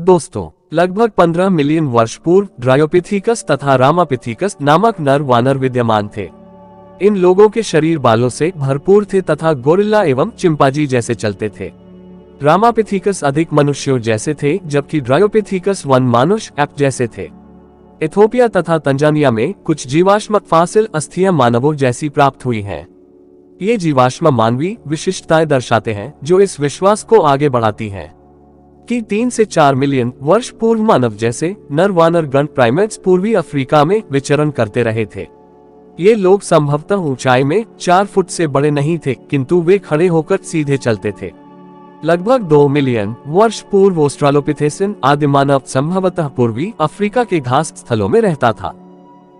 दोस्तों, लगभग 15 मिलियन वर्ष पूर्व ड्रायोपिथेकस तथा रामापिथेकस नामक नर वानर विद्यमान थे। इन लोगों के शरीर बालों से भरपूर थे तथा गोरिल्ला एवं चिंपांजी जैसे चलते थे। रामापिथेकस अधिक मनुष्यों जैसे थे, जबकि ड्रायोपिथेकस वन मानुष एप जैसे थे। इथोपिया तथा तंजानिया में कुछ जीवाश्म फासिल अस्थियां मानवों जैसी प्राप्त हुई हैं। ये जीवाश्म मानवीय विशिष्टताएं दर्शाते हैं, जो इस विश्वास को आगे बढ़ाती हैं कि 3 से 4 मिलियन वर्ष पूर्व मानव जैसे नर वानर गण प्राइमेट्स पूर्वी अफ्रीका में विचरण करते रहे थे। ये लोग संभवतः ऊंचाई में 4 फुट से बड़े नहीं थे, किंतु वे खड़े होकर सीधे चलते थे। लगभग 2 मिलियन वर्ष पूर्व ऑस्ट्रालोपिथेसिन आदि मानव संभवतः पूर्वी अफ्रीका के घास स्थलों में रहता था।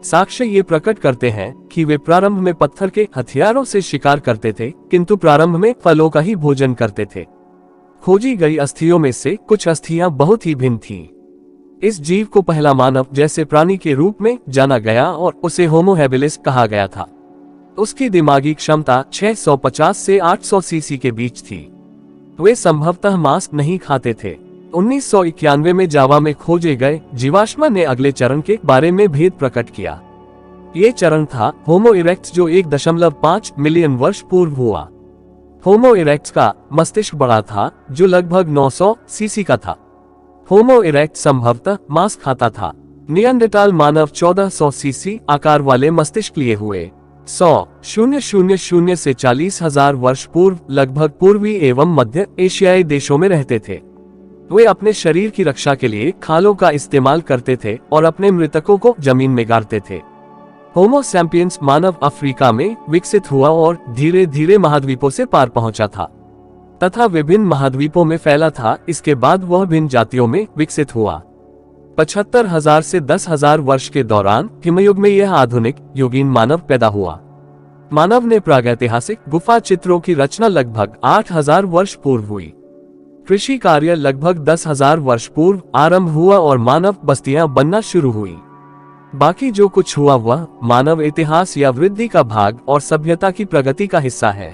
साक्ष्य ये प्रकट करते हैं कि वे प्रारंभ में पत्थर के हथियारों से शिकार करते थे, किंतु प्रारंभ में फलों का ही भोजन करते थे। खोजी गई अस्थियों में से कुछ अस्थियां बहुत ही भिन्न थीं। इस जीव को पहला मानव जैसे प्राणी के रूप में जाना गया और उसे होमो हैबिलिस कहा गया था। उसकी दिमागी क्षमता 650 से 800 सीसी के बीच थी। वे संभवतः मांस नहीं खाते थे। 1991 में जावा में खोजे गए जीवाश्म ने अगले चरण के बारे में भेद प्रकट किया। ये चरण था होमो इरेक्ट्स, जो 1.5 मिलियन वर्ष पूर्व हुआ। होमो इरेक्ट्स का मस्तिष्क बड़ा था, जो लगभग 900 सीसी का था। होमो इरेक्ट संभवतः मांस खाता था। नियंडरथाल मानव 1400 सीसी आकार वाले मस्तिष्क लिए हुए 100,000 से 40,000 वर्ष पूर्व लगभग पूर्वी एवं मध्य एशियाई देशों में रहते थे। वे अपने शरीर की रक्षा के लिए खालों का इस्तेमाल करते थे और अपने मृतकों को जमीन में गाड़ते थे। होमो सैपियंस मानव अफ्रीका में विकसित हुआ और धीरे धीरे महाद्वीपों से पार पहुंचा था तथा विभिन्न महाद्वीपों में फैला था। इसके बाद वह भिन्न जातियों में विकसित हुआ। 75,000 से 10,000 वर्ष के दौरान हिमयुग में यह आधुनिक युगीन मानव पैदा हुआ। मानव ने प्रागैतिहासिक गुफा चित्रों की रचना लगभग 8,000 वर्ष पूर्व हुई। कृषि कार्य लगभग 10,000 वर्ष पूर्व आरंभ हुआ और मानव बस्तियां बनना शुरू हुई। बाकी जो कुछ हुआ वह मानव इतिहास या वृद्धि का भाग और सभ्यता की प्रगति का हिस्सा है।